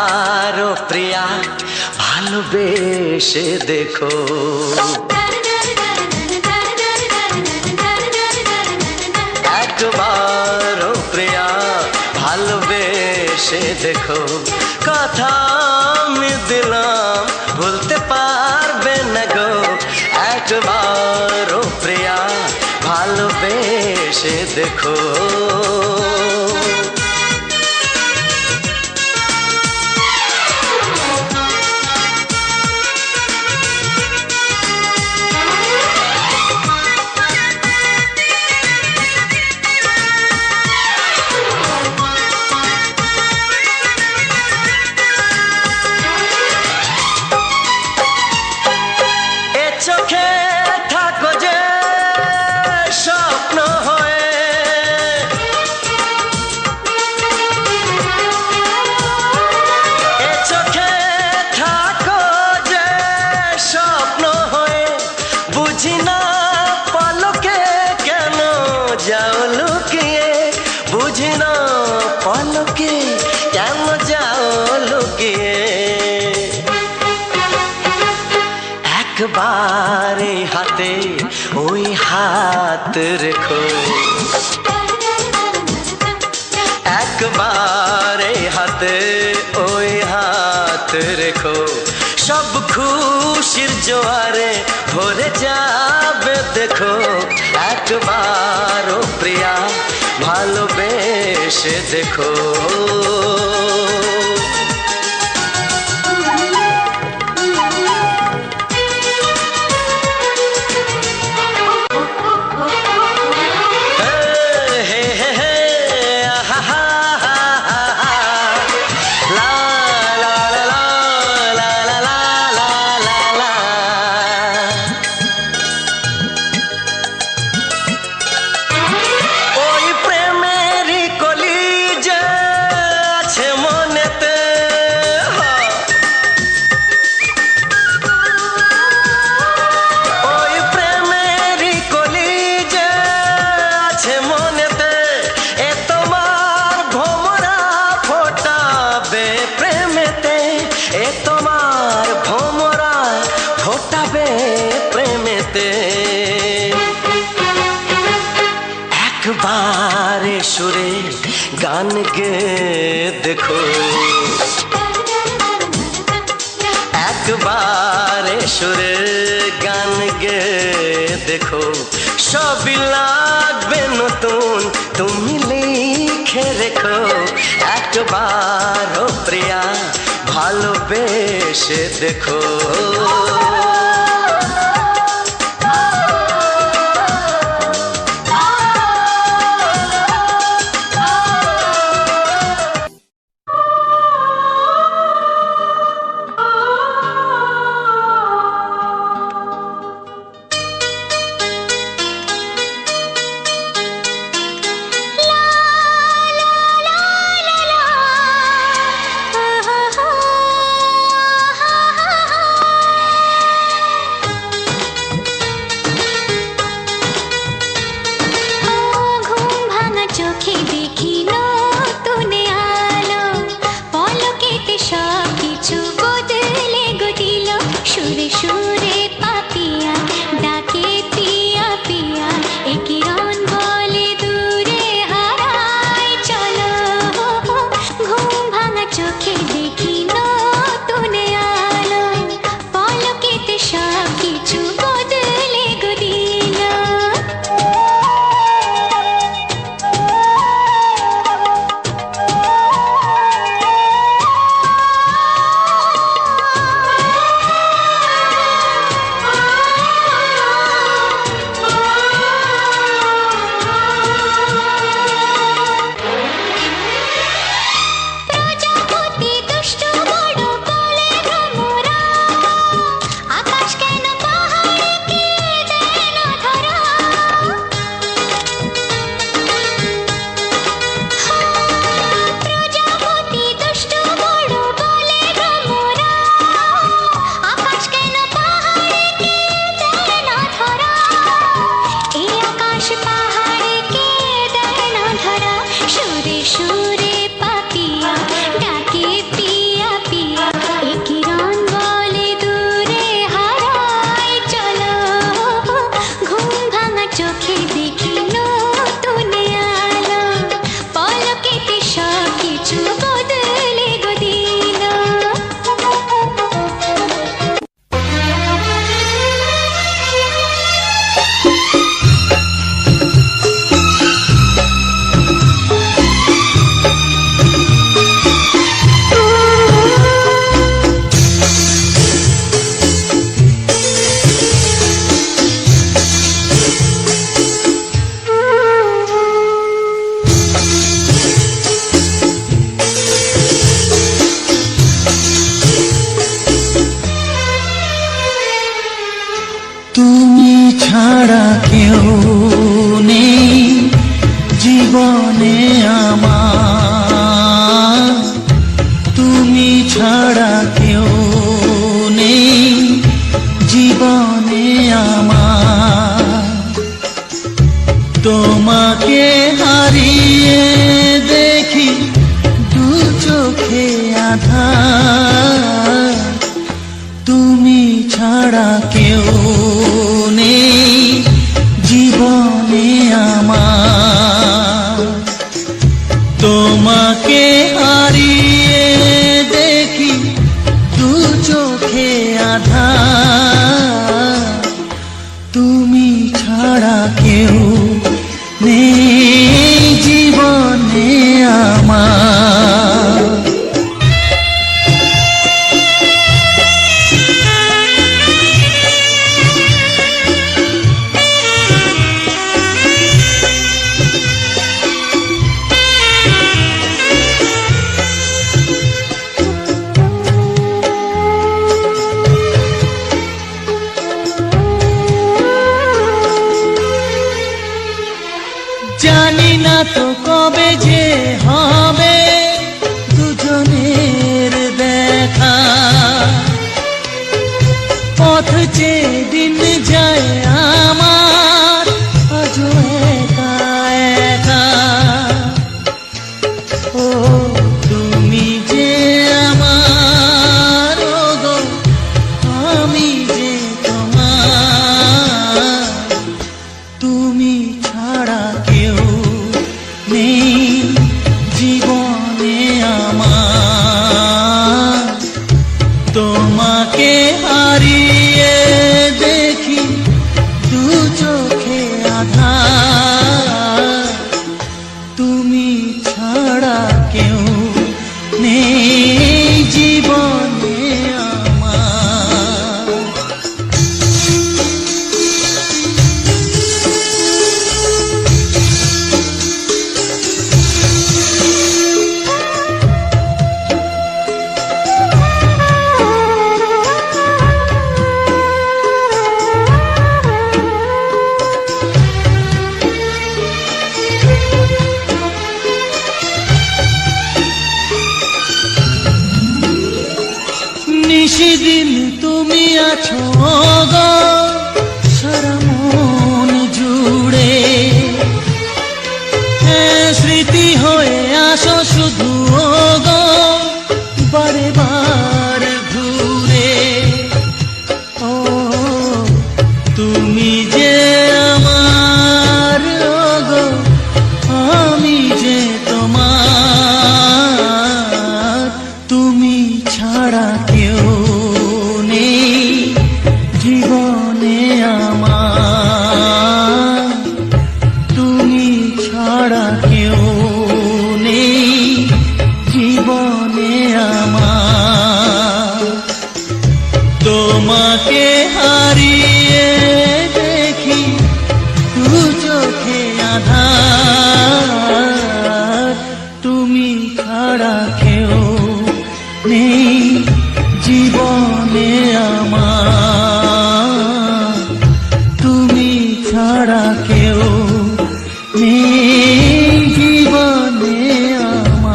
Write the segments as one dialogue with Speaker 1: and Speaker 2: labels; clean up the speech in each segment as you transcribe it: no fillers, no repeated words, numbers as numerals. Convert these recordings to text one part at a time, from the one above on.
Speaker 1: একবারও প্রিয়া ভালোবেসে দেখো। একবারও প্রিয়া ভালোবেসে দেখো। কথা আমি দিলাম ভুলতে পারবে না গো। একবারও প্রিয়া ভালোবেসে দেখো। চোখে থাকো যে স্বপ্ন হয়ে, এ চোখে থাকো যে স্বপ্ন হয়ে, বুঝি না পলকে কেন যাও লুকিয়ে, বুঝি না পলকে কেন যাও লুকিয়ে। একবার হাতে ওই হাত রেখো। একবার হাতে ওই হাত রেখো। সব খুশির জোয়ারে ভরে যাবে দেখো। একবারও প্রিয়া ভালোবেসে দেখো। প্রেমেতে একবার সুরে গান গে দেখো। একবার সুরে গান গে দেখো। সবই লাগবে নতুন তুমি লিখে রেখো। একবারও প্রিয়া ভালোবেসে দেখো।
Speaker 2: তুমি ছাড়া কেউ নেই জীবনে আমার, তোমাকে হারিয়ে দেখি দু চোখে আঁধার, তুমি ছাড়া কেউ নেই জীবনে আমার, তোমাকে হারিয়ে দেখি দু চোখে আঁধার, তুমি ছাড়া কেউ নেই জীবনে আমার। জানি না তো কবে যে হবে দুজনের দেখা, পথ চেয়ে দিন যায় আমার আজও একা একা। ও তুমি যে আমার, ও গো আমি যে তোমার, তুমি ছাড়া কেউ নেই জীবনে আমার, তোমাকে হারিয়ে দেখি দু চোখে আঁধার, তুমি ছাড়া কেউ নেই জীবনে আমার। নিশিদিন তুমি আছো গো সারা মন জুড়ে, স্মৃতি হয়ে আসো শুধু গো বারে বার ঘুরে। ও তুমি যে আমার, ও গো আমি যে তোমার, তুমি ছাড়া কেউ নেই জীবনে আমার, তুমি ছাড়া কেউ নেই জীবনে আমার, তোমাকে হারিয়ে দেখি দু চোখে আঁধার, তুমি ছাড়া কেউ নেই জীবনে আমার, তুমি ছাড়া কেউ নেই জীবনে আমার।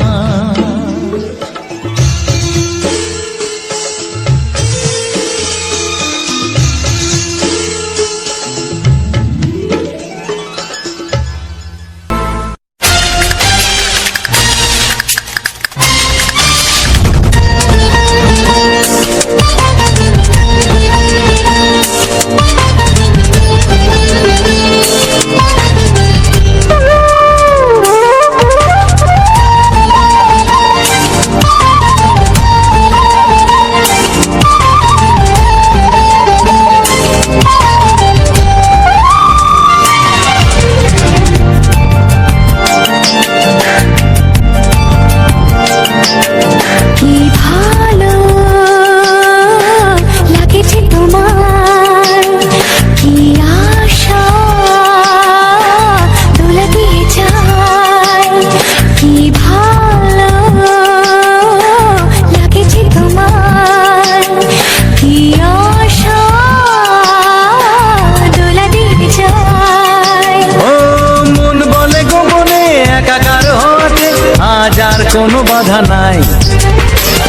Speaker 1: কোনো বাধা নাই,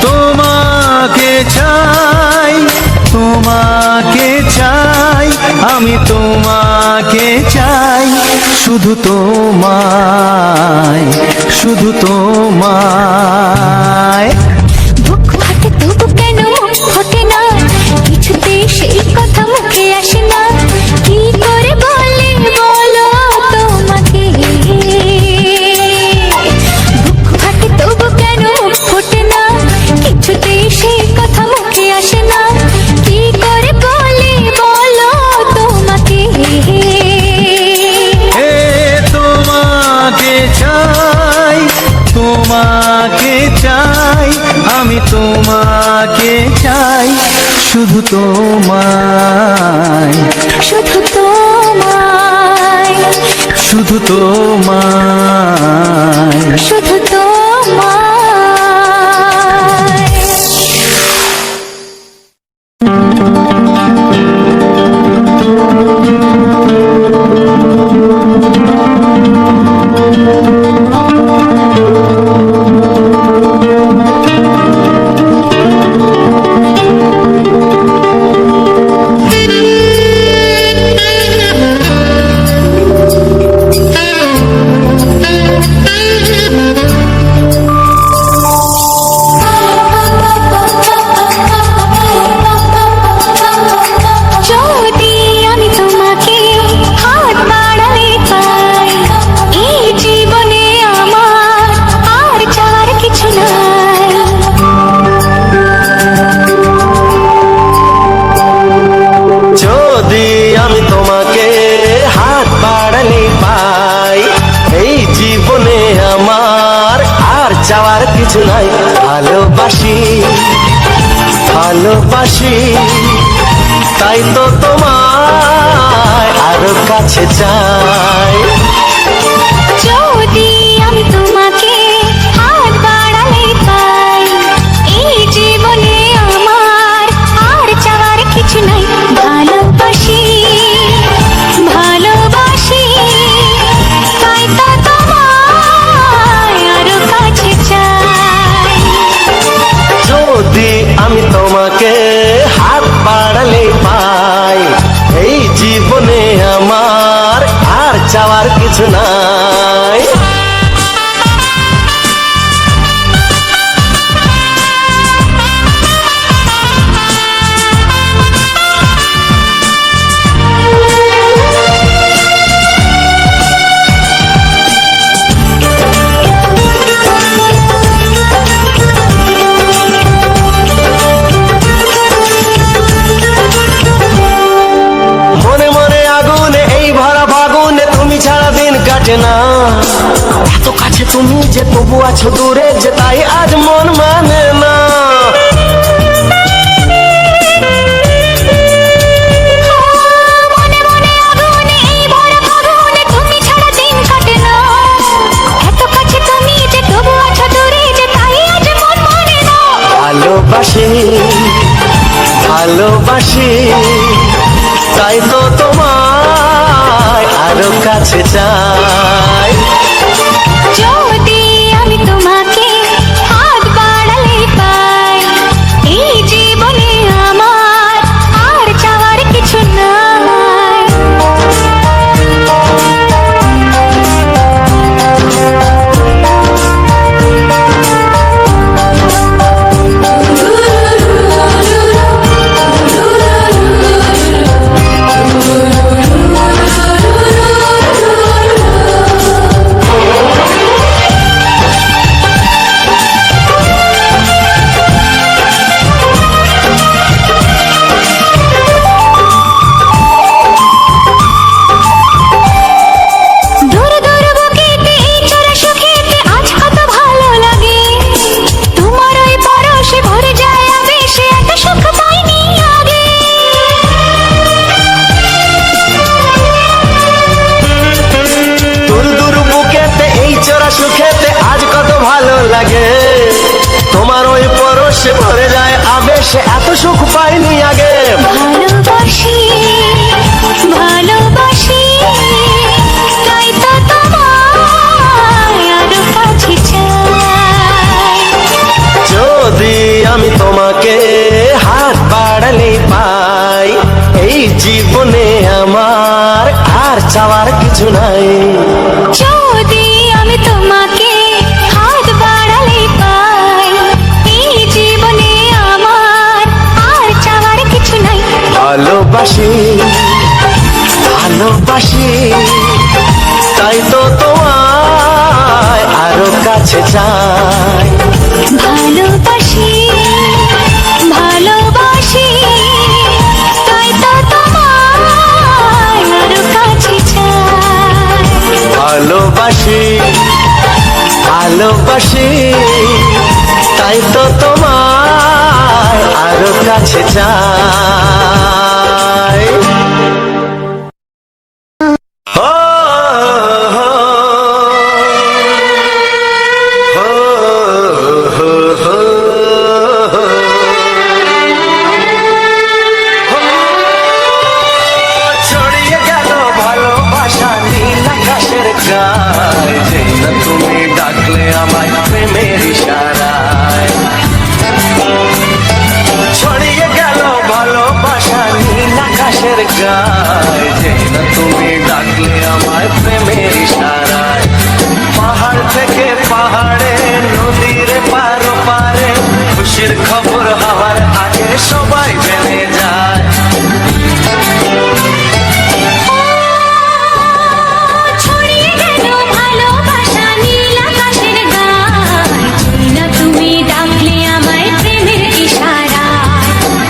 Speaker 1: তো
Speaker 2: আমি তোমাকে চাই, শুধু তোমায়, শুধু তোমায়।
Speaker 3: বুক ফাটে তবু কেন মুখ ফোটে না, কিছুতে সেই কথা মুখে আসে না, কি করে বলে বলো তোমাকে। বুক ফাটে তবু কেন মুখ ফোটে না, কিছুতে সেই কথা মুখে আসে না, কি করে বলে বলো তোমাকে।
Speaker 2: এ তোমাকে চাই, তোমাকে চাই, আমি তোমাকে চাই, শুধু তোমায়,
Speaker 3: শুধু তোমায়,
Speaker 2: শুধু তোমায়।
Speaker 3: শুধু তোমায়। যদি আমি তোমাকে হাত বাড়ালে পাই, এই জীবনে আমার আর চাওয়ার কিছু নাই।
Speaker 1: যদি আমি তোমাকে হাত বাড়ালে পাই, এই জীবনে আমার আর চাওয়ার কিছু নাই। ভালোবাসি, ভালোবাসি, তাই তো তোমায় আরো কাছে চাই।
Speaker 3: যদি আমি তোমাকে হাত বাড়ালে পাই, এই জীবনে আমার আর চাওয়ার কিছু নাই। ভালোবাসি, ভালোবাসি, তাই তো তোমায় আরো কাছে চাই।
Speaker 1: যদি আমি তোমাকে হাত বাড়ালে পাই, এই জীবনে আমার আর চাওয়ার কিছু নাই। মনে মনে আগুনে এই ভরা ফাগুনে তুমি ছাড়া দিন কাটে না। এত কাছে তুমি যে তবু আছো দূরে, যে তাই আজ মন মানে না।
Speaker 3: মনে মনে আগুনে এই ভরা ফাগুনে তুমি ছাড়া দিন কাটে না। এত কাছে তুমি যে তবু আছো দূরে, যে তাই আজ মন মানে না।
Speaker 1: ভালোবাসি, ভালোবাসি, তাই তো তোমায় আরো কাছে চাই।
Speaker 3: যদি আমি তোমাকে হাত বাড়ালে পাই, এই জীবনে আমার আর চাওয়ার কিছু নাই। দূর দূর বুকেতে এই চোরা সুখেতে আজ কত ভালো লাগে, তোমার ওই পরশে ভরে যায় আবেশে, এত সুখ পাইনি আগে।
Speaker 1: দূর দূর বুকেতে এই চোরা সুখেতে আজ কত ভালো লাগে, তোমার ওই পরশে ভরে যায় আবেশে, এত সুখ পাইনি আগে।
Speaker 3: ভালোবাসি, ভালোবাসি, তাই তো তোমায় আরো কাছে চাই।
Speaker 1: যদি আমি তোমাকে হাত বাড়ালে পাই, এই জীবনে চাওয়ার কিছু নাই।
Speaker 3: যদি আমি তোমাকে হাত বাড়ালে পাই, এই জীবনে আমার আর চাওয়ার কিছু নাই।
Speaker 1: ভালোবাসি ভালোবাসি তাই তো তোমায় আরো কাছে চাই।
Speaker 3: ভালোবাসি ভালোবাসি তাই তো তোমায় আরো কাছে চাই।
Speaker 1: ভালোবাসি ভালোবাসি তাই তো তোমায় আরো কাছে চাই। ও, হো, হো, হো, হো, হো। ছড়িয়ে গেল ভালোবাসা নীল আকাশের গায়ে, যেই না তুমি ডাকলে আমায় প্রেমের ইশারায়। ছড়িয়ে গেল ভালোবাসা নীল আকাশের গায়ে, যেই না তুমি ডাকলে আমায় প্রেমের ইশারায়। পাহাড় থেকে পাহাড়ে নদীর পার পারে খুশির খবর হওয়ার আগে সবাই জেনে যায়।
Speaker 3: ছড়িয়ে গেল ভালোবাসা নীল আকাশের গায়ে, যেই না তুমি ডাকলে আমায় প্রেমের ইশারায়।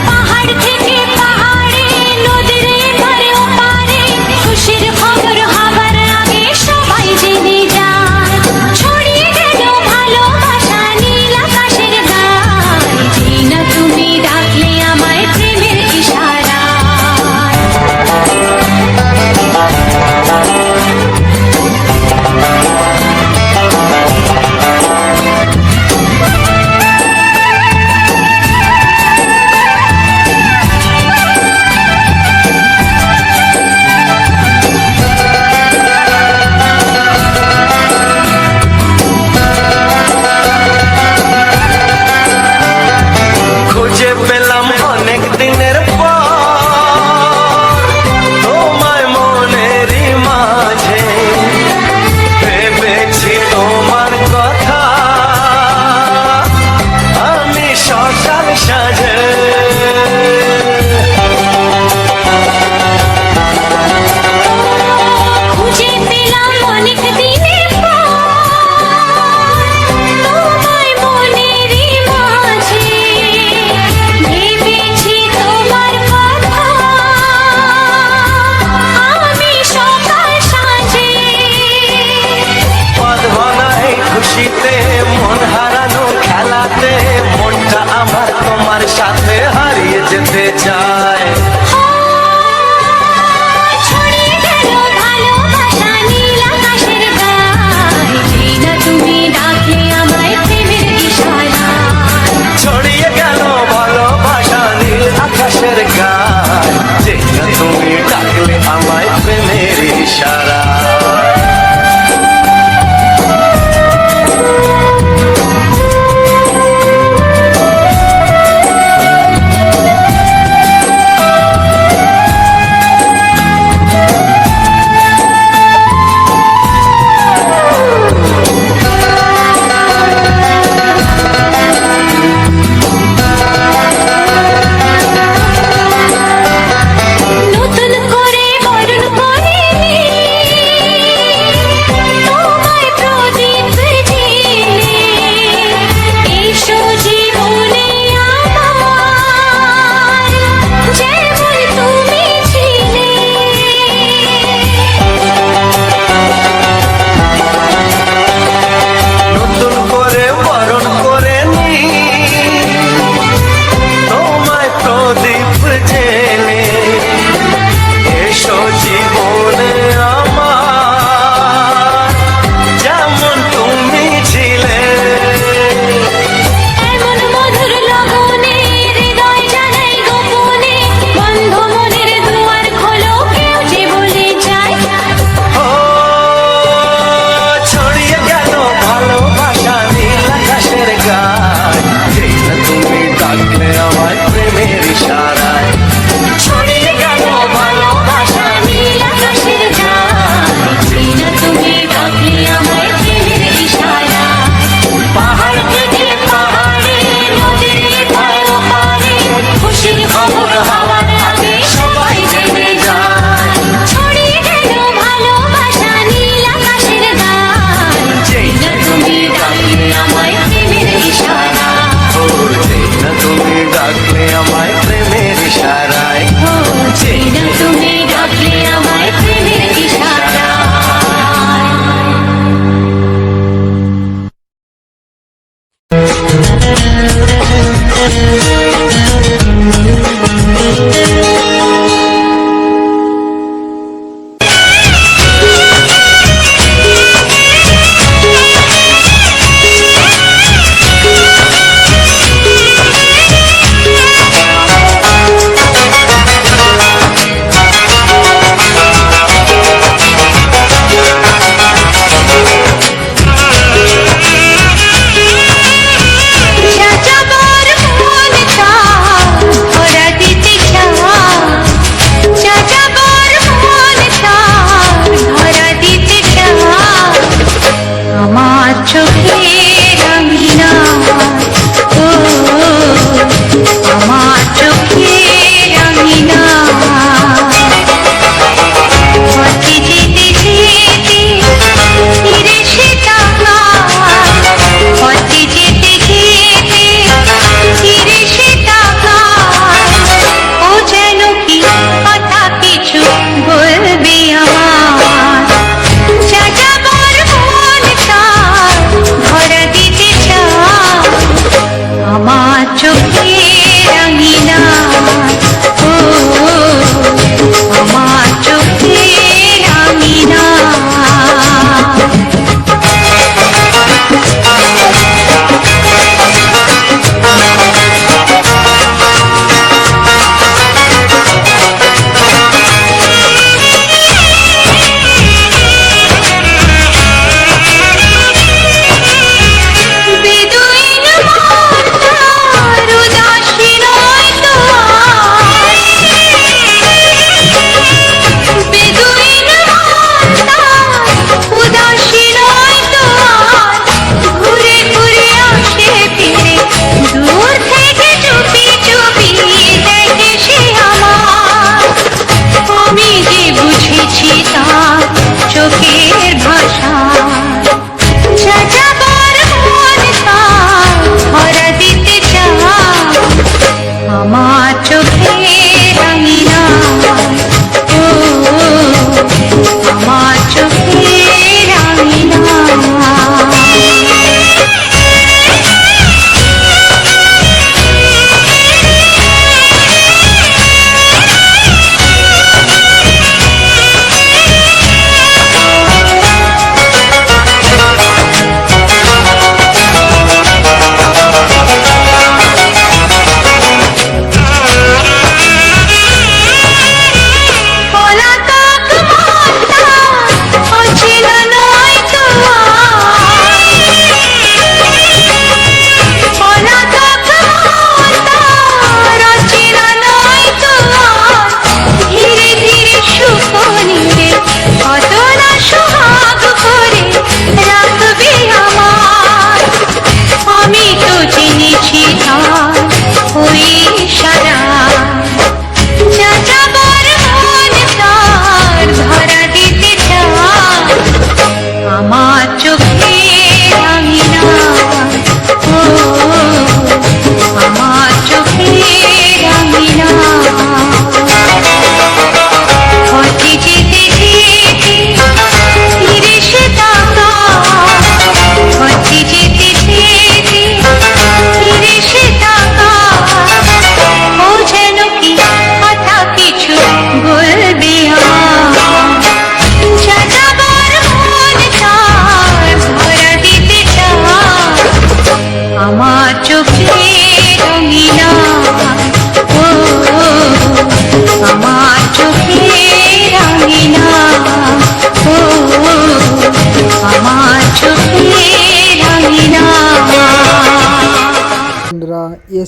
Speaker 3: পাহাড় থেকে পাহাড়ে নদীর এপারে ওপারে খুশির খবর হবার আগে সবাই জেনে যায়। ছড়িয়ে গেল ভালোবাসা নীল আকাশের গায়ে, যেই না তুমি ডাকলে আমায় প্রেমের ইশারায়।
Speaker 1: খুঁজে পেলাম অনেক দিনের পর তোমায় মনেরই মাঝে, ভেবেছি তোমার কথা আমি সকাল সাজে।
Speaker 3: খুঁজে পেলাম অনেক দিনের পর তোমায় মনেরই মাঝে, ভেবেছি তোমার কথা আমি সকাল সাজে।
Speaker 1: পদ ভাঙাই খুশিতে মন হারানো খেলাতে মনটা আমার তোমার সাথে হারিয়ে যেতে চায়।
Speaker 3: ছড়িয়ে গেল ভালোবাসা নীল আকাশের গায়ে, যেই না তুমি ডাকলে আমায় প্রেমের ইশারায়।
Speaker 1: ছড়িয়ে গেল ভালোবাসা নীল আকাশের গায়ে, যেই না তুমি ডাকলে আমায় প্রেমের ইশারা।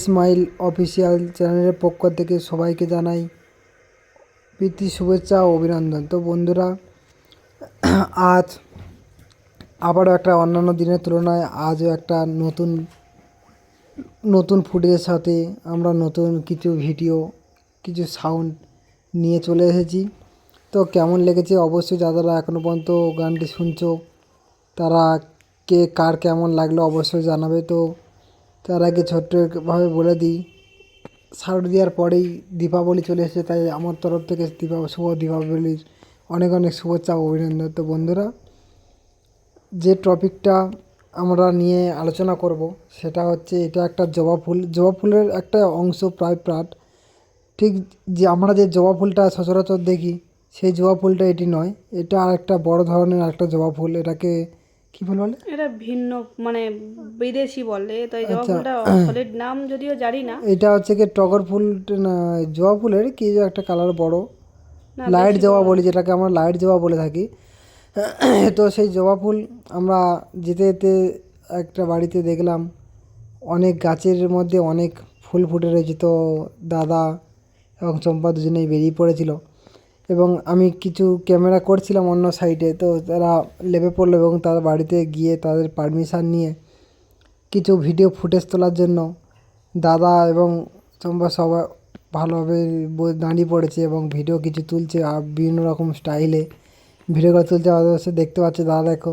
Speaker 4: স্মাইল অফিসিয়াল চ্যানেলের পক্ষ থেকে সবাইকে জানাই প্রীতি শুভেচ্ছা ও অভিনন্দন। তো বন্ধুরা, আজ আবারও একটা অন্যান্য দিনের তুলনায় আজও একটা নতুন ফুটেজের সাথে আমরা নতুন কিছু ভিডিও, কিছু সাউন্ড নিয়ে চলে এসেছি। তো কেমন লেগেছে অবশ্যই যারা এখনও পর্যন্ত গানটি শুনছো তারা কার কেমন লাগলো অবশ্যই জানাবে। তো তার আগে ছোট্টভাবে বলে দিই, সাউন্ড দেওয়ার পরেই দীপাবলি চলে এসেছে, তাই আমার তরফ থেকে শুভ দীপাবলির অনেক অনেক শুভেচ্ছা ও অভিনন্দন। তো বন্ধুরা, যে টপিকটা আমরা নিয়ে আলোচনা করব সেটা হচ্ছে, এটা একটা জবা ফুলের একটা অংশ, প্রায় পার্ট। ঠিক যে আমরা যে জবা ফুলটা সচরাচর দেখি সেই জবা ফুলটা এটি নয়, এটা আর একটা বড় ধরনের একটা জবা ফুল। এটাকে কী ফুল বলে?
Speaker 5: এটা ভিন্ন, মানে বিদেশি বলে, তো এই জবা
Speaker 4: আচ্ছা।
Speaker 5: ফুলটা সলিড নাম যদিও জানি না।
Speaker 4: এটা হচ্ছে কি টগর ফুল না, জবা ফুলের কি যে একটা কালার বড়,
Speaker 5: না,
Speaker 4: লাইট
Speaker 5: বেশি
Speaker 4: জবা
Speaker 5: বড়
Speaker 4: বলি, যেটাকে আমরা লাইট জবা বলে থাকি। তো সেই জবা ফুল আমরা যেতে যেতে একটা বাড়িতে দেখলাম অনেক গাছের মধ্যে অনেক ফুল ফুটে রয়েছে। তো দাদা এবং চম্পা দুজনেই বেরিয়ে পড়েছিল এবং আমি কিছু ক্যামেরা করছিলাম অন্য সাইডে। তো তারা লেবে পড়লো এবং তার বাড়িতে গিয়ে তাদের পারমিশন নিয়ে কিছু ভিডিও ফুটেজ তোলার জন্য দাদা এবং চম্পা সবাই ভালোভাবে দাঁড়িয়ে পড়েছে এবং ভিডিও কিছু তুলছে আর বিভিন্ন রকম স্টাইলে ভিডিওগুলো তুলছে। অবশ্যই দেখতে পাচ্ছে দাদা, দেখো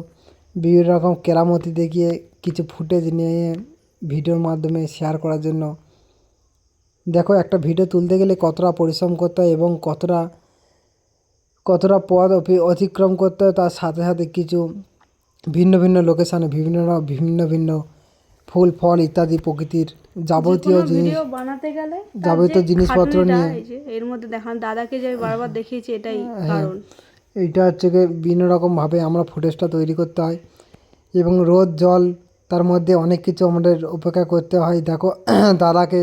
Speaker 4: বিভিন্ন রকম কেরামতি দেখিয়ে কিছু ফুটেজ নিয়ে ভিডিওর মাধ্যমে শেয়ার করার জন্য। দেখো, একটা ভিডিও তুলতে গেলে কতটা পরিশ্রম করতে হয় এবং কতটা পথ অতিক্রম করতে হয়, তার সাথে সাথে কিছু ভিন্ন ভিন্ন লোকেশানে ভিন্ন ভিন্ন ফুল ফল ইত্যাদি প্রকৃতির যাবতীয়
Speaker 5: যেকোনো
Speaker 4: জিনিস,
Speaker 5: ভিডিও বানাতে গেলে তার
Speaker 4: যাবতীয়
Speaker 5: যে
Speaker 4: জিনিসপত্র
Speaker 5: খাটুনিটা,
Speaker 4: নিয়ে।
Speaker 5: এই যে এর মধ্যে দেখান দাদাকে যে আমি বারবার দেখিয়েছি, এটাই কারণ।
Speaker 4: এইটা হচ্ছে গিয়ে বিভিন্ন রকমভাবে আমরা ফুটেজটা তৈরি করতে হয় এবং রোদ জল তার মধ্যে অনেক কিছু আমাদের উপেক্ষা করতে হয়। দেখো, দাদাকে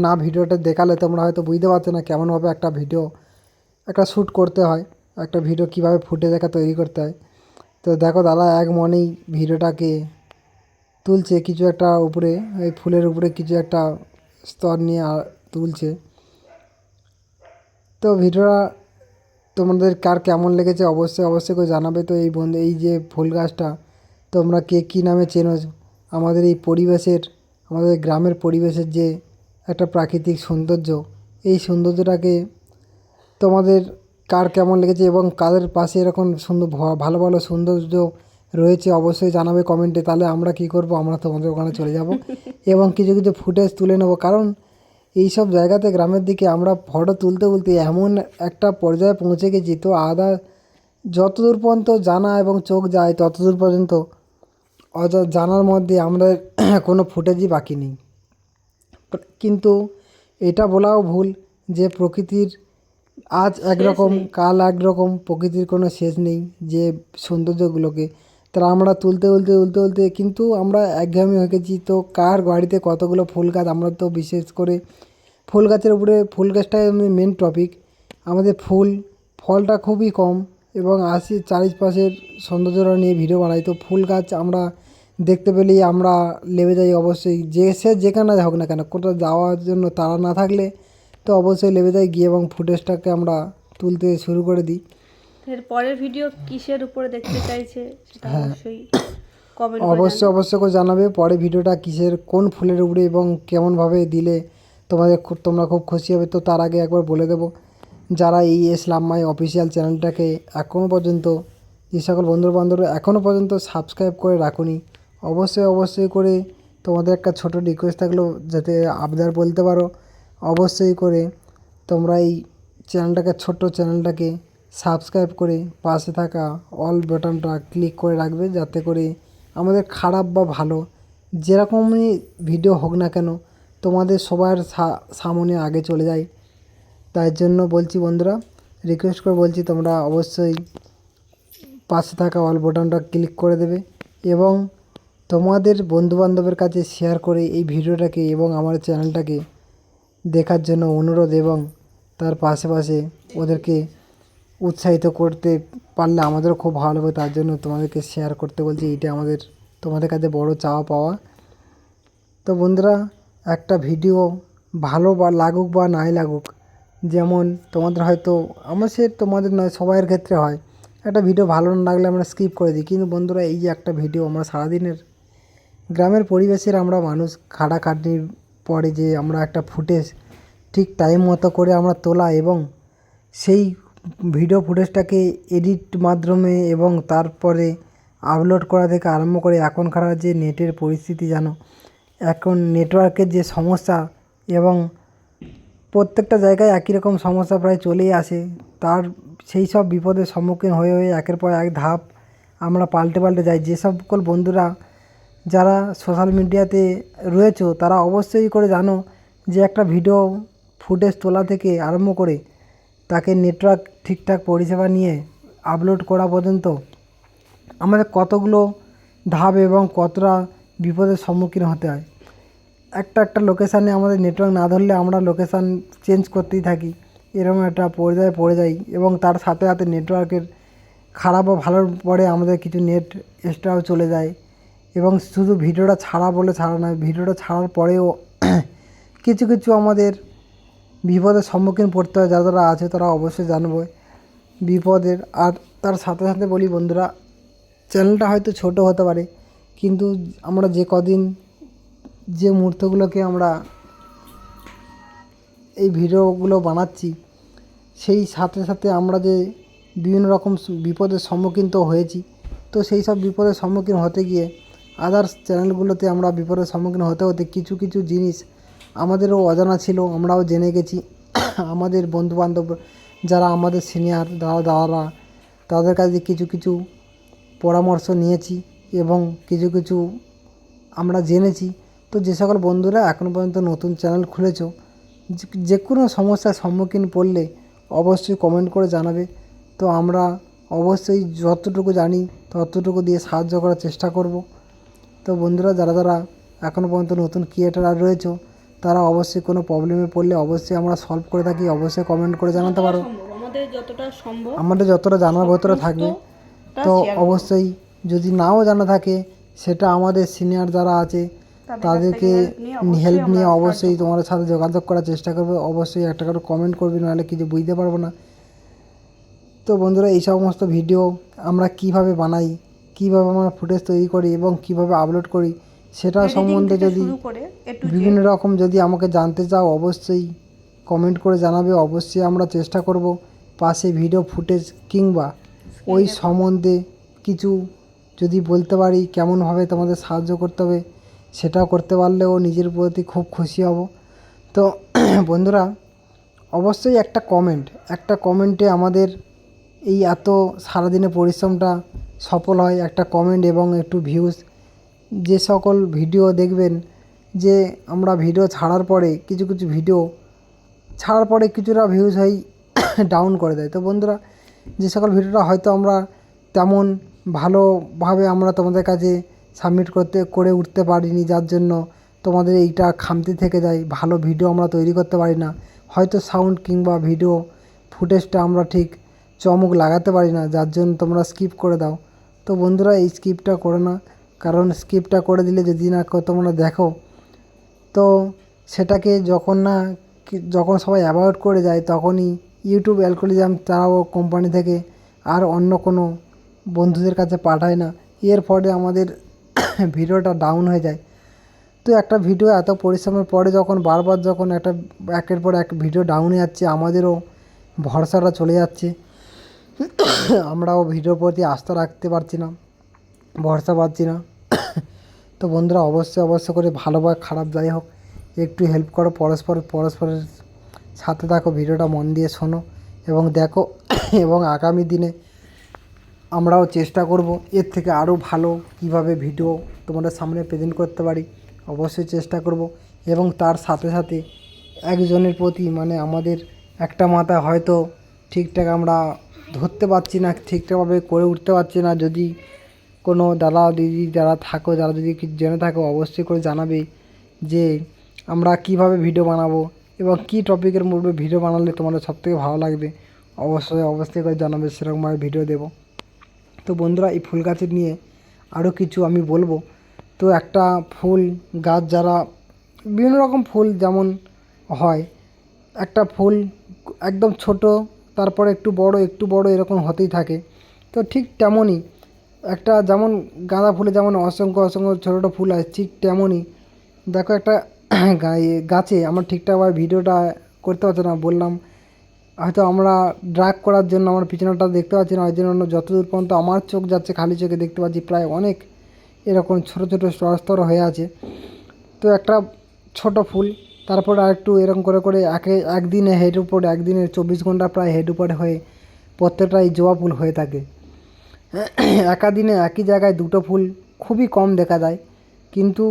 Speaker 4: না ভিডিওটা দেখালে তোমরা হয়তো বুঝতে পারছো না কেমনভাবে একটা ভিডিও একটা শ্যুট করতে হয়, একটা ভিডিও কীভাবে ফুটেজ একটা তৈরি করতে হয়। তো দেখো, দাদা এক মনেই ভিডিওটাকে তুলছে কিছু একটা উপরে, এই ফুলের উপরে কিছু একটা স্তর নিয়ে তুলছে। তো ভিডিওটা তোমাদের কার কেমন লেগেছে অবশ্যই করে জানাবে। তো এই যে ফুল গাছটা তোমরা কে কী নামে চেনো, আমাদের এই পরিবেশের, আমাদের গ্রামের পরিবেশের যে একটা প্রাকৃতিক সৌন্দর্য, এই সৌন্দর্যটাকে তোমাদের কার কেমন লেগেছে এবং কাদের পাশে এরকম সুন্দর ভালো ভালো সৌন্দর্য রয়েছে অবশ্যই জানাবে কমেন্টে। তাহলে আমরা কী করব, আমরা তোমাদের ওখানে চলে যাব এবং কিছু কিছু ফুটেজ তুলে নেব। কারণ এই সব জায়গাতে গ্রামের দিকে আমরা ফটো তুলতে তুলতে এমন একটা পর্যায়ে পৌঁছে গেছি, তো যতদূর পর্যন্ত জানা এবং চোখ যায় ততদূর পর্যন্ত জানার মধ্যে আমরা কোনো ফুটেজই বাকি নেই। কিন্তু এটা বলাও ভুল যে প্রকৃতির আজ একরকম কাল একরকম, প্রকৃতির কোনো শেষ নেই যে সৌন্দর্যগুলোকে তারা আমরা তুলতে কিন্তু আমরা একঘেয়েমি হয়ে গেছি। তো কার বাড়িতে কতগুলো ফুল গাছ, আমরা তো বিশেষ করে ফুল গাছের উপরে, ফুল গাছটাই মেন টপিক। আমাদের ফলটা খুবই কম এবং চারিপাশের সৌন্দর্যটা নিয়ে ভিডিও বানাই। তো ফুল গাছ আমরা দেখতে পেলেই আমরা লেবে যাই অবশ্যই, যেখানে হোক না কেন, কোথাও যাওয়ার জন্য তাড়া না থাকলে তো অবশ্যই লেবে যাই গিয়ে এবং ফুটেজটাকে আমরা তুলতে শুরু করে দিই।
Speaker 5: এর পরের ভিডিও কিসের উপরে দেখতে চাইছে সেটা অবশ্যই কমেন্ট
Speaker 4: অবশ্যই করে জানাবে পরে ভিডিওটা কিসের, কোন ফুলের উপরে এবং কেমনভাবে দিলে তোমরা খুব খুশি হবে। তো তার আগে একবার বলে দেবো, যারা এই ইসলামাই অফিসিয়াল চ্যানেলটাকে এখনও পর্যন্ত, যে সকল বন্ধুবান্ধবরা এখনও পর্যন্ত সাবস্ক্রাইব করে রাখুনি, অবশ্যই করে তোমাদের একটা ছোট রিকোয়েস্ট থাকলো, যাতে আবদার বলতে পারো, অবশ্যই করে তোমরা এই ছোট্ট চ্যানেলটাকে সাবস্ক্রাইব করে পাশে থাকা অল বাটনটা ক্লিক করে রাখবে, যাতে করে আমাদের খারাপ বা ভালো যেরকমই ভিডিও হোক না কেন তোমাদের সবার সামনে আগে চলে যায়। তাই জন্য বলছি বন্ধুরা, রিকোয়েস্ট করে বলছি তোমরা অবশ্যই পাশে থাকা অল বাটনটা ক্লিক করে দেবে এবং তোমাদের বন্ধুবান্ধবের কাছে শেয়ার করে এই ভিডিওটাকে এবং আমার চ্যানেলটাকে দেখার জন্য অনুরোধ এবং তার পাশে ওদেরকে উৎসাহিত করতে পারলে আমাদেরও খুব ভালো হবে। তার জন্য তোমাদেরকে শেয়ার করতে বলছি, এইটা তোমাদের কাছে বড় চাওয়া পাওয়া। তো বন্ধুরা, একটা ভিডিও ভালো বা লাগুক বা নাই লাগুক, যেমন তোমাদের হয়তো আমার সে তোমাদের নয় সবাইয়ের ক্ষেত্রে হয়, একটা ভিডিও ভালো না লাগলে আমরা স্কিপ করে দিই। কিন্তু বন্ধুরা এই যে একটা ভিডিও আমরা সারাদিনের গ্রামের পরিবেশের আমরা মানুষ খাটাখাটনির পরে যে আমরা একটা ফুটেজ ঠিক টাইম মতো করে আমরা তোলা এবং সেই ভিডিও ফুটেজটাকে এডিট মাধ্যমে এবং তারপরে আপলোড করা থেকে আরম্ভ করে এখনকার যে নেটের পরিস্থিতি জানো, এখন নেটওয়ার্কের যে সমস্যা এবং প্রত্যেকটা জায়গায় একই রকম সমস্যা প্রায় চলেই আসে, তার সেই সব বিপদের সম্মুখীন হয়ে হয়ে একের পর এক ধাপ আমরা পাল্টে পাল্টে যাই। যে সকল বন্ধুরা যারা সোশ্যাল মিডিয়াতে রয়েছো তারা অবশ্যই করে জানো যে একটা ভিডিও ফুটেজ তোলা থেকে আরম্ভ করে তাকে নেটওয়ার্ক ঠিকঠাক পরিষেবা নিয়ে আপলোড করা পর্যন্ত আমাদের কতগুলো ধাপ এবং কতটা বিপদের সম্মুখীন হতে হয়। একটা লোকেশানে আমাদের নেটওয়ার্ক না ধরলে আমরা লোকেশান চেঞ্জ করতেই থাকি, এরকম একটা পর্যায়ে পড়ে যাই এবং তার সাথে সাথে নেটওয়ার্কের খারাপ বা ভালোর পরে আমাদের কিছু নেট এক্সট্রাও চলে যায় এবং শুধু ভিডিওটা ছাড়া বলে ছাড়া নয়, ভিডিওটা ছাড়ার পরেও কিছু কিছু আমাদের বিপদের সম্মুখীন পড়তে হয়। যারা আছে তারা অবশ্যই জানবে বিপদের। আর তার সাথে সাথে বলি বন্ধুরা, চ্যানেলটা হয়তো ছোট হতে পারে কিন্তু আমরা যে কদিন যে মুহূর্তগুলোকে আমরা এই ভিডিওগুলো বানাচ্ছি সেই সাথে সাথে আমরা যে বিভিন্ন রকম বিপদের সম্মুখীন তো হয়েছি, তো সেই সব বিপদের সম্মুখীন হতে গিয়ে আদার্স চ্যানেলগুলোতে আমরা বিপদের সম্মুখীন হতে হতে কিছু কিছু জিনিস আমাদেরও অজানা ছিল, আমরাও জেনে গেছি। আমাদের বন্ধুবান্ধব যারা আমাদের সিনিয়র দাদারা তাদের কাছে কিছু কিছু পরামর্শ নিয়েছি এবং কিছু কিছু আমরা জেনেছি। তো যে সকল বন্ধুরা এখনও পর্যন্ত নতুন চ্যানেল খুলেছো, যে কোনো সমস্যার সম্মুখীন পড়লে অবশ্যই কমেন্ট করে জানাবে। তো আমরা অবশ্যই যতটুকু জানি ততটুকু দিয়ে সাহায্য করার চেষ্টা করব। তো বন্ধুরা যারা যারা এখনও পর্যন্ত নতুন ক্রিয়েটার রয়েছে তারা অবশ্যই কোনো প্রবলেমে পড়লে অবশ্যই আমরা সলভ করে থাকি, অবশ্যই কমেন্ট করে জানাতে পারো। আমাদের যতটা জানার ভেতরে থাকবে তো অবশ্যই, যদি নাও জানা থাকে সেটা আমাদের সিনিয়র যারা আছে তাদেরকে হেল্প নিয়ে অবশ্যই তোমাদের সাথে যোগাযোগ করার চেষ্টা করবে। অবশ্যই একটা করে কমেন্ট করবে, নাহলে কিছু বুঝতে পারবো না। তো বন্ধুরা এই সমস্ত ভিডিও আমরা কিভাবে বানাই, কিভাবে আমরা ফুটেজ তৈরি করি এবং কিভাবে আপলোড করি সেটা সম্বন্ধে যদি বিভিন্ন রকম যদি আমাকে জানতে চাও অবশ্যই কমেন্ট করে জানাবে। অবশ্যই আমরা চেষ্টা করব পাশে ভিডিও ফুটেজ কিংবা ওই সম্বন্ধে কিছু যদি বলতে পারি কেমনভাবে তোমাদের সাহায্য করতে হবে সেটাও করতে পারলেও নিজের প্রতি খুব খুশি হব। তো বন্ধুরা অবশ্যই একটা কমেন্টে আমাদের এই এত সারাদিনের পরিশ্রমটা সফল হয়। একটা কমেন্ট এবং একটু ভিউজ, যে সকল ভিডিও দেখবেন যে আমরা ভিডিও ছাড়ার পরে কিছু কিছু ভিডিও ছাড়ার পরে কিছুটা ভিউজ হয় ডাউন করে দেয়। তো বন্ধুরা যে সকল ভিডিওটা হয়তো আমরা তেমন ভালোভাবে আমরা তোমাদের কাছে সাবমিট করে উঠতে পারিনি, যার জন্য তোমাদের এইটা খামতি থেকে যায়, ভালো ভিডিও আমরা তৈরি করতে পারি না, হয়তো সাউন্ড কিংবা ভিডিও ফুটেজটা আমরা ঠিক চমক লাগাতে পারি না, যার জন্য তোমরা স্কিপ করে দাও। তো বন্ধুরা এই স্কিপটা করে না, কারণ স্কিপটা করে দিলে যদি না তোমরা দেখো তো সেটাকে যখন সবাই অ্যাভয়েড করে যায় তখনই ইউটিউব অ্যালগরিদম তারাও কোম্পানি থেকে আর অন্য কোনো বন্ধুদের কাছে পাঠায় না, এর ফলে আমাদের ভিডিওটা ডাউন হয়ে যায়। তো একটা ভিডিও এত পরিশ্রমের পরে যখন বারবার যখন একের পর এক ভিডিও ডাউন হয়ে যাচ্ছে, আমাদেরও ভরসাটা চলে যাচ্ছে, আমরাও ভিডিওর প্রতি আস্থা রাখতে পারছি না, ভরসা পাচ্ছি না। তো বন্ধুরা অবশ্যই করে ভালো বা খারাপ যাই হোক একটু হেল্প করো, পরস্পরের সাথে থাকো, ভিডিওটা মন দিয়ে শোনো এবং দেখো এবং আগামী দিনে আমরাও চেষ্টা করব এর থেকে আরও ভালো কীভাবে ভিডিও তোমাদের সামনে প্রেজেন্ট করতে পারি, অবশ্যই চেষ্টা করব। এবং তার সাথে সাথে একজনের প্রতি মানে আমাদের একটা মাথা হয়তো ঠিকঠাক আমরা ধরতে পারছি না, ঠিকঠাকভাবে করে উঠতে পারছি না, যদি কোনো দাদা দিদি যারা থাকো, যারা যদি কিছু জেনে থাকো অবশ্যই করে জানাবে যে আমরা কিভাবে ভিডিও বানাবো এবং কী টপিকের মধ্যে ভিডিও বানালে তোমাদের সবথেকে ভালো লাগবে, অবশ্যই করে জানাবে, সেরকমভাবে ভিডিও দেবো। তো বন্ধুরা এই ফুল গাছের নিয়ে আরও কিছু আমি বলবো। তো একটা ফুল গাছ যারা বিভিন্ন রকম ফুল যেমন হয়, একটা ফুল একদম ছোট, তারপরে একটু বড় এরকম হতেই থাকে। তো ঠিক তেমনই একটা যেমন গাঁদা ফুলে যেমন অসংখ্য অসংখ্য ছোটো ছোটো ফুল আছে, ঠিক তেমনই দেখো একটা গাছে আমার ঠিকঠাকভাবে ভিডিওটা করতে পারছি না, বললাম হয়তো আমরা ড্রাগ করার জন্য আমার পিছনেটা দেখতে পাচ্ছি না, ওই জন্য যতদূর পর্যন্ত আমার চোখ যাচ্ছে খালি চোখে দেখতে পাচ্ছি প্রায় অনেক এরকম ছোটো ছোটো স্তর স্তর হয়ে আছে। তো একটা ছোট ফুল, তারপর আর একটু এরকম করে করে একদিনে হেড উপরে, একদিনে 24 ঘন্টা প্রায় হেড উপরে হয়ে প্রত্যেকটাই জবা ফুল হয়ে থাকে। একা দিনে একই জায়গায় দুটো ফুল খুবই কম দেখা যায়, কিন্তু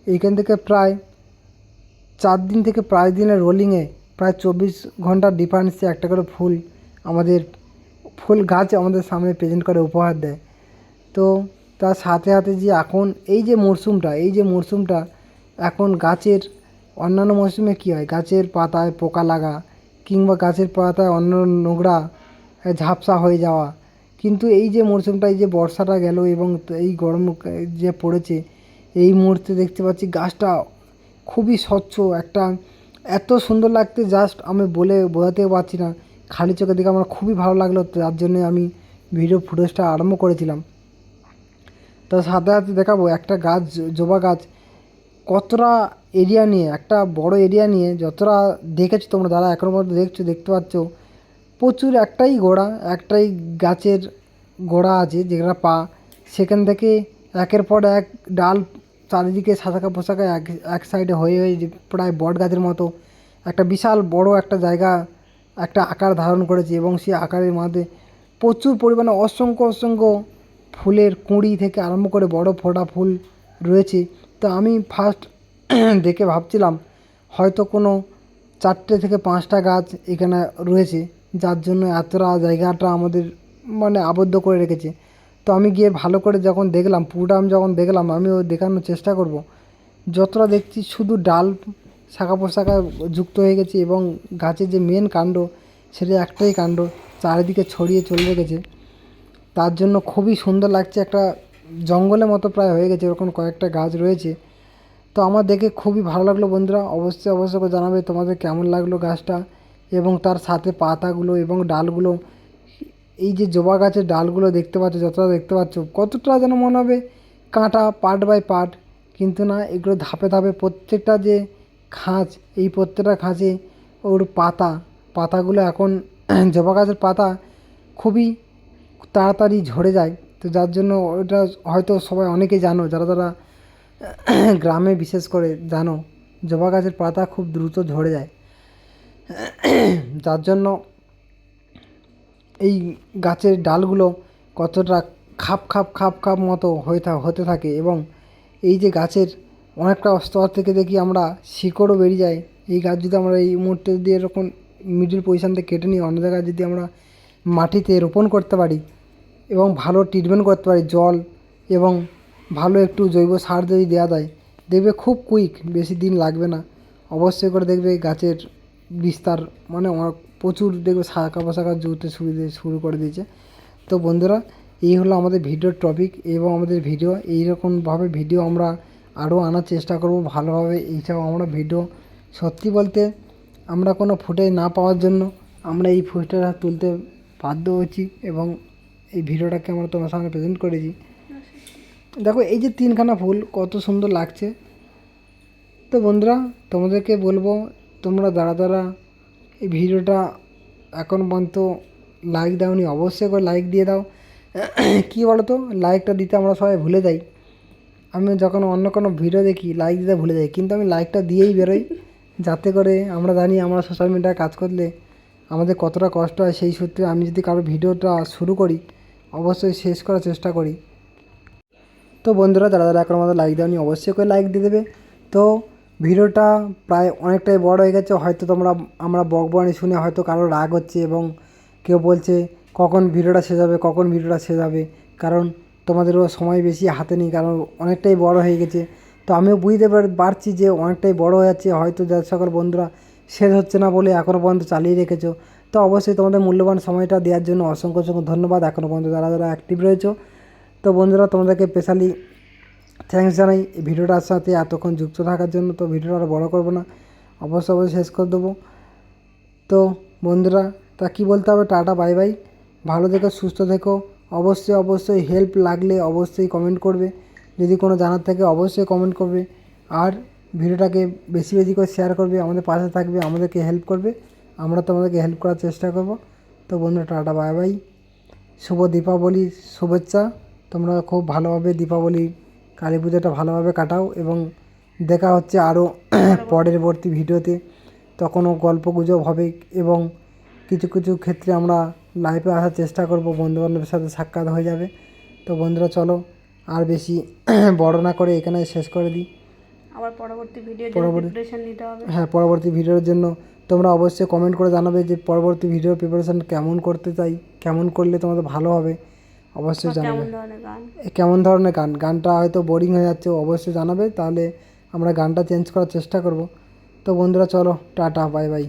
Speaker 4: এইখান থেকে প্রায় 4 দিন থেকে 5 দিনের রোলিংয়ে প্রায় 24 ঘন্টার ডিফারেন্সে একটা করে ফুল আমাদের ফুল গাছ আমাদের সামনে প্রেজেন্ট করে উপহার দেয়। তো তার সাথে সাথে যে এখন এই যে মরশুমটা এখন গাছের অন্যান্য মরশুমে কী হয়, গাছের পাতায় পোকা লাগা কিংবা গাছের পাতায় অন্যান্য নোংরা ঝাপসা হয়ে যাওয়া, কিন্তু এই যে মরশুমটা, এই যে বর্ষাটা গেল এবং এই গরম যে পড়েছে, এই মুহূর্তে দেখতে পাচ্ছি গাছটা খুবই স্বচ্ছ, একটা এত সুন্দর লাগতে জাস্ট আমি বলে বোঝাতে পারছি না, খালি চোখে দেখে আমার খুবই ভালো লাগলো, তার জন্য আমি ভিডিও ফুটেজটা আরম্ভ করেছিলাম। তো সাথে সাথে দেখাবো একটা গাছ, জবা গাছ কতটা এরিয়া নিয়ে, একটা বড় এরিয়া নিয়ে, যতটা দেখেছো তোমরা যারা এখনও পর্যন্ত দেখতে পাচ্ছ, প্রচুর একটাই গাছের গোড়া আছে যেখানে পা, সেখান থেকে একের পর এক ডাল চারিদিকে শাখা পোশাকা এক সাইডে হয়ে যে প্রায় বট গাছের মতো একটা বিশাল বড় একটা জায়গা একটা আকার ধারণ করেছে, এবং সেই আকারের মধ্যে প্রচুর পরিমাণে অসংখ্য অসংখ্য ফুলের কুঁড়ি থেকে আরম্ভ করে বড় ফোটা ফুল রয়েছে। তো আমি ফার্স্ট দেখে ভাবছিলাম হয়তো কোনো 4টে থেকে 5টা গাছ এখানে রয়েছে, যার জন্য এতটা জায়গাটা আমাদের মানে আবদ্ধ করে রেখেছে। তো আমি গিয়ে ভালো করে যখন দেখলাম, পুরোটা আমি যখন দেখলাম, আমিও দেখানোর চেষ্টা করব। যতটা দেখছি শুধু ডাল শাখা পোশাকা যুক্ত হয়ে গেছে, এবং গাছের যে মেন কাণ্ড সেটা একটাই কাণ্ড চারিদিকে ছড়িয়ে চলে রেখেছে, তার জন্য খুবই সুন্দর লাগছে, একটা জঙ্গলের মতো প্রায় হয়ে গেছে, এরকম কয়েকটা গাছ রয়েছে। তো আমার দেখে খুবই ভালো লাগলো বন্ধুরা, অবশ্যই করে জানাবে তোমাদের কেমন লাগলো গাছটা, এবং তার সাথে পাতাগুলো এবং ডালগুলো, এই যে জবা গাছের ডালগুলো দেখতে পাচ্ছ, যতটা দেখতে পাচ্ছ কতটা যেন মনে হবে কাঁটা পার্ট বাই পার্ট, কিন্তু না, এগুলো ধাপে ধাপে প্রত্যেকটা যে খাঁজ, এই প্রত্যেকটা খাঁজে ওর পাতাগুলো এখন জবা গাছের পাতা খুবই তাড়াতাড়ি ঝরে যায়। তো যার জন্য ওটা হয়তো সবাই অনেকেই জানো, যারা গ্রামে বিশেষ করে জানো, জবা গাছের পাতা খুব দ্রুত ঝরে যায়, যার জন্য এই গাছের ডালগুলো কতটা খাপ খাপ মতো হতে থাকে, এবং এই যে গাছের অনেকটা স্তর থেকে দেখি আমরা শিকড়ও বেরিয়ে যায়। এই গাছ যদি আমরা এই মুহূর্তে যদি এরকম মিডিল পজিশান থেকে কেটে নিই, অন্য জায়গায় যদি আমরা মাটিতে রোপণ করতে পারি এবং ভালো ট্রিটমেন্ট করতে পারি, জল এবং ভালো একটু জৈব সার যদি দেওয়া যায়, দেখবে খুব কুইক, বেশি দিন লাগবে না, অবশ্যই করে দেখবে গাছের বিস্তার মানে প্রচুর দেখবে শাখা পোশাকা জুড়তে শুরু করে দিয়েছে। তো বন্ধুরা, এই হলো আমাদের ভিডিওর টপিক, এবং আমাদের ভিডিও এইরকমভাবে ভিডিও আমরা আরও আনার চেষ্টা করব ভালোভাবে। এইসব আমরা ভিডিও সত্যি বলতে আমরা কোনো ফুটেজ না পাওয়ার জন্য আমরা এই ফুটেজটা তুলতে বাধ্য হয়েছি, এবং এই ভিডিওটাকে আমরা তোমার সামনে প্রেজেন্ট করেছি। দেখো এই যে 3খানা ফুল কত সুন্দর লাগছে। তো বন্ধুরা, তোমাদেরকে বলবো তোমরা যারা এই ভিডিওটা এখন পর্যন্ত লাইক দাওনি, অবশ্যই করে লাইক দিয়ে দাও। কী বলো তো, লাইকটা দিতে আমরা সবাই ভুলে যাই। আমি যখন অন্য কোনো ভিডিও দেখি লাইক দিতে ভুলে যাই, কিন্তু আমি লাইকটা দিয়েই বেরোই, যাতে করে আমরা জানি আমরা সোশ্যাল মিডিয়ায় কাজ করলে আমাদের কতটা কষ্ট হয়। সেই সূত্রে আমি যদি কারো ভিডিওটা শুরু করি, অবশ্যই শেষ করার চেষ্টা করি। তো বন্ধুরা, যারা এখন আমাদের লাইক দেওনি, অবশ্যই করে লাইক দিয়ে দেবে। তো ভিডিওটা প্রায় অনেকটাই বড় হয়ে গেছে, হয়তো আমরা বকবকানি শুনে হয়তো কারো রাগ হচ্ছে, এবং কেউ বলছে কখন ভিডিওটা শেষ হবে, কারণ তোমাদেরও সময় বেশি হাতে নেই, কারণ অনেকটাই বড় হয়ে গেছে। তো আমিও বুঝতে পারছি যে অনেকটাই বড় হয়ে যাচ্ছে, হয়তো যার সকল বন্ধুরা শেষ হচ্ছে না বলে এখনও পর্যন্ত চালিয়ে রেখেছো। তো অবশ্যই তোমাদের মূল্যবান সময়টা দেওয়ার জন্য অসংখ্য ধন্যবাদ, এখনও পর্যন্ত যারা অ্যাক্টিভ রয়েছো। তো বন্ধুরা, তোমাদেরকে স্পেশালি থ্যাঙ্কস জানাই এই ভিডিওটার সাথে এতক্ষণ যুক্ত থাকার জন্য। তো ভিডিওটা আর বড় করবো না, অবশ্যই শেষ করে দেবো। তো বন্ধুরা, তা কী বলতে হবে, টাটা বাই বাই, ভালো থেকো, সুস্থ থেকো। অবশ্যই হেল্প লাগলে অবশ্যই কমেন্ট করবে, যদি কোনো জানার থাকে অবশ্যই কমেন্ট করবে, আর ভিডিওটাকে বেশি বেশি করে শেয়ার করবে, আমাদের পাশে থাকবে, আমাদেরকে হেল্প করবে, আমরা তোমাদেরকে হেল্প করার চেষ্টা করব। তো বন্ধুরা, টাটা বাই বাই, শুভ দীপাবলি শুভেচ্ছা। তোমরা খুব ভালোভাবে দীপাবলি কালী পুজোটা ভালোভাবে কাটাও, এবং দেখা হচ্ছে আরও পরবর্তী ভিডিওতে। তখনও গল্প গুজব হবে, এবং কিছু কিছু ক্ষেত্রে আমরা লাইভে আসার চেষ্টা করব, বন্ধুবান্ধবের সাথে সাক্ষাৎ হয়ে যাবে। তো বন্ধুরা চলো, আর বেশি বড় না করে এখানে শেষ করে দিই।
Speaker 5: আবার পরবর্তী ভিডিওর জন্য প্রিপারেশন নিতে হবে।
Speaker 4: হ্যাঁ, পরবর্তী ভিডিওর জন্য তোমরা অবশ্যই কমেন্ট করে জানাবে যে পরবর্তী ভিডিওর প্রিপারেশান কেমন করতে চাই, কেমন করলে তোমাদের ভালো হবে, অবশ্যই জানাবে।
Speaker 5: কেমন ধরনের গান,
Speaker 4: কেমন ধরনের গানটা হয়তো বোরিং হয়ে যাচ্ছে, অবশ্যই জানাবে, তাহলে আমরা গানটা চেঞ্জ করার চেষ্টা করব। তো বন্ধুরা চলো, টাটা বাই বাই।